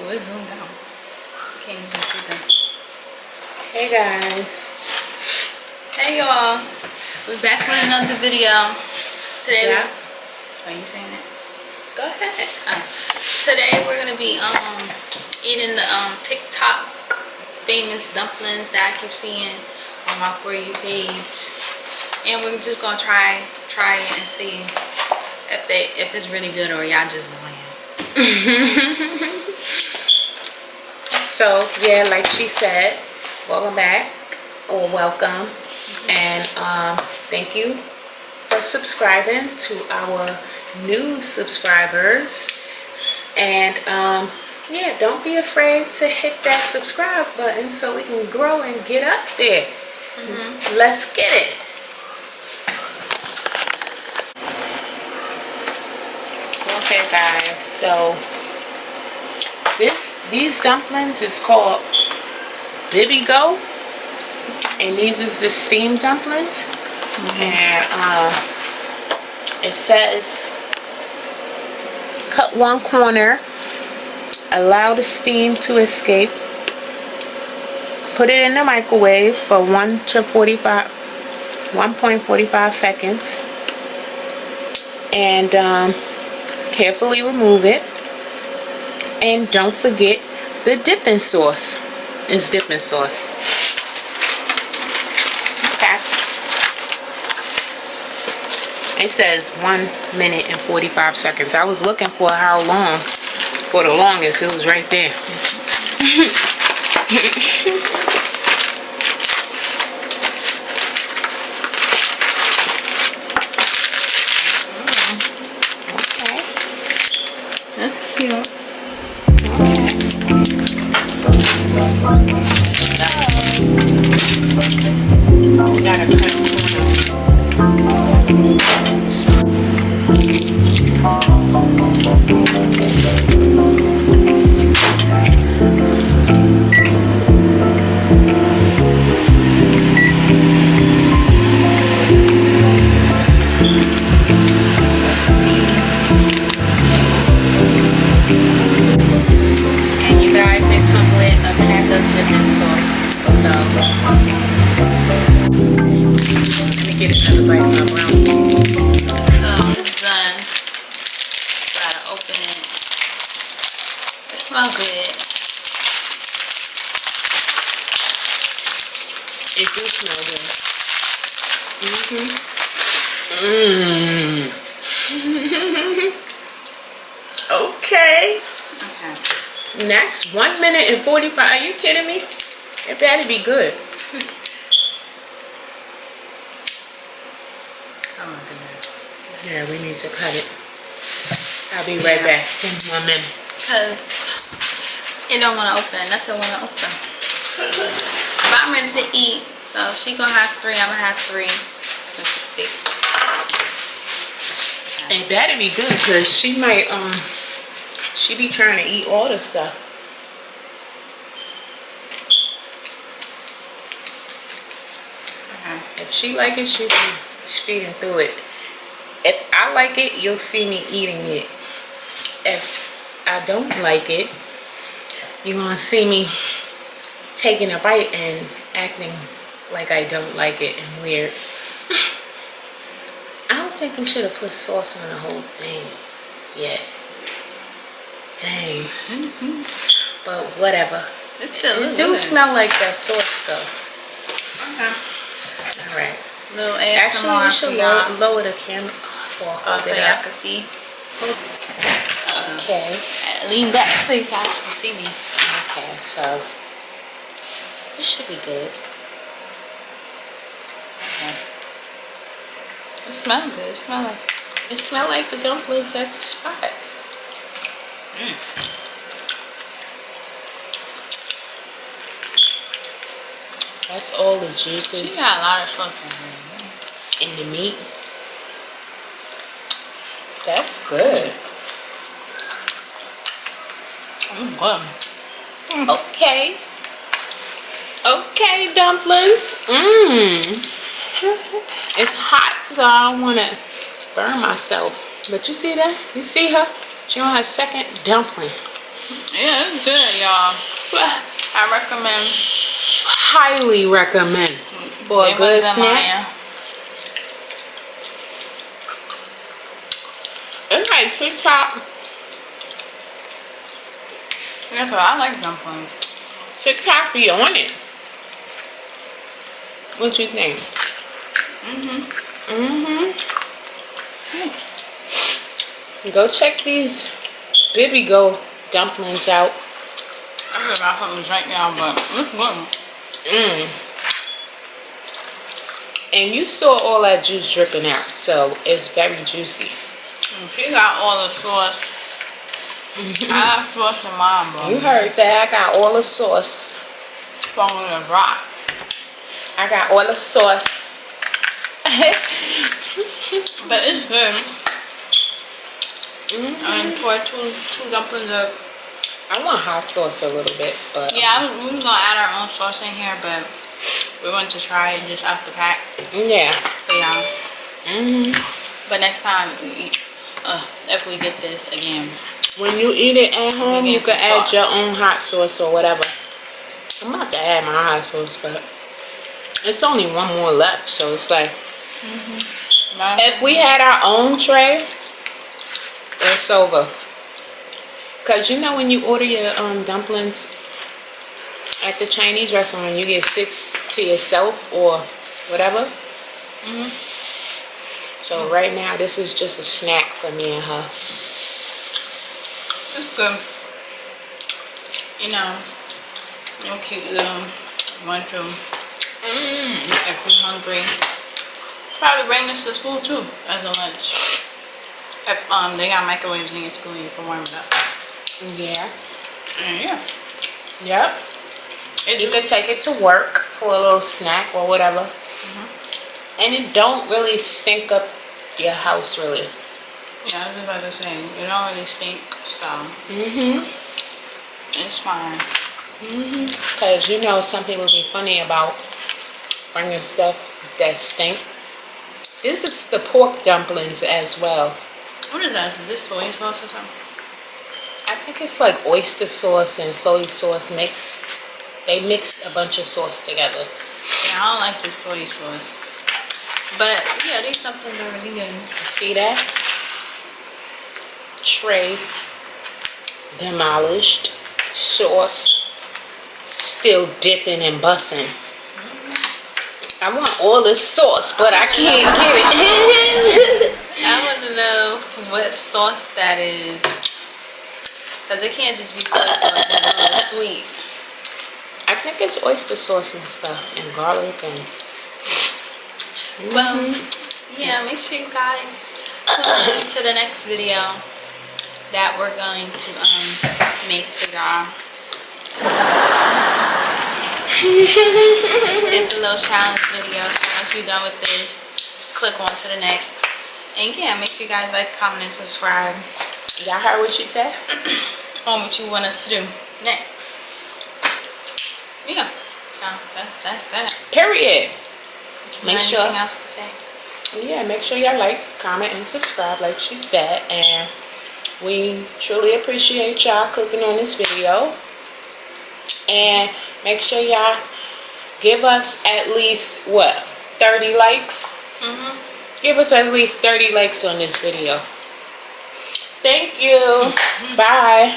Oh, it's zoomed out. Can't even see them. Hey guys. Hey y'all. We're back with another video. Today. Yeah. Are you saying that? Go ahead. Today we're gonna be eating the TikTok famous dumplings that I keep seeing on my For You page, and we're just gonna try it and see if it's really good or y'all just lying. So yeah, like she said, welcome back or welcome, and thank you for subscribing to our new subscribers. And yeah, don't be afraid to hit that subscribe button so we can grow and get up there. Let's get it. Okay guys, so these dumplings is called Bibi Go, and these is the steamed dumplings. And it says cut one corner, allow the steam to escape, put it in the microwave for 1.45 seconds, and carefully remove it. And don't forget the dipping sauce. It's dipping sauce. Okay. It says 1 minute and 45 seconds. I was looking for how long. For the longest, it was right there. Okay. That's cute. We gotta cut Smell good. It do smell good. Okay. And that's 1 minute and 45. Are you kidding me? It better be good. Oh my goodness. Yeah, we need to cut it. I'll be right back in 1 minute. Because it don't want to open. Nothing want to open. But I'm ready to eat. So she gonna have 3. I'm gonna have 3. Since it's 6. It better be good, because she might she be trying to eat all the stuff. If she like it, she'll be speeding through it. If I like it, you'll see me eating it. If I don't like it, you're gonna see me taking a bite and acting like I don't like it and weird. I don't think we should have put sauce on the whole thing yet. Dang. But whatever. It do smell like that sauce though. Okay. Alright. Actually, you should lower the camera so y'all can see. Okay. Lean back so you guys can see me. Okay, so it should be good. Okay. It smells good. It smells like the dumplings at the spot. That's all the juices. She got a lot of sauce in the meat. That's good. Okay. Okay, dumplings. It's hot, so I don't want to burn myself. But you see that? You see her? She on her second dumpling. Yeah, it's good, y'all. I recommend. Highly recommend for a good snack. It's like TikTok. Yeah, cause I like dumplings. TikTok be on it. What you think? Go check these Baby Go dumplings out. I feel about something right now, but it's good. And you saw all that juice dripping out, so it's very juicy. She got all the sauce. I got sauce in mine, bro. You heard that? I got all the sauce. From the rock. I got all the sauce. But it's good. And for two dumplings up. I want hot sauce a little bit, but yeah, we was gonna add our own sauce in here, but we wanted to try it just off the pack. Yeah. But yeah. But next time, if we get this again, when you eat it at home, you can add your own hot sauce or whatever. I'm about to add my hot sauce, but it's only one more left, so it's like if we had our own tray, it's over. Cause you know when you order your dumplings at the Chinese restaurant, you get 6 to yourself or whatever. So right now, this is just a snack for me and her. It's good. You know, cute little one too. If we're hungry, probably bring this to school too as a lunch. If they got microwaves in your school, you can warm it up. Yeah. Yeah. Yep. You can take it to work for a little snack or whatever. And it don't really stink up your house, really. Yeah, I was about to say, it don't really stink, so. It's fine. Because you know some people be funny about bringing stuff that stink. This is the pork dumplings as well. What is that? Is this soy sauce or something? I think it's like oyster sauce and soy sauce mixed. They mixed a bunch of sauce together. Yeah, I don't like this soy sauce. But yeah, these dumplings are really good. See that? Tray demolished. Sauce still dipping and bussing. I want all this sauce, but I can't get it. I want to know what sauce that is. Because it can't just be soy sauce, it's a little sweet. I think it's oyster sauce and stuff, and garlic and... Well, yeah, make sure you guys tune in to the next video that we're going to make for y'all. It's a little challenge video, so once you're done with this, click on to the next. And yeah, make sure you guys like, comment, and subscribe. Y'all heard what she said? On what you want us to do next. Yeah, so that's that. Period. Make sure. Anything else to say? Yeah, make sure y'all like, comment, and subscribe like she said. And we truly appreciate y'all clicking on this video. And make sure y'all give us at least, what, 30 likes? Give us at least 30 likes on this video. Thank you. Bye.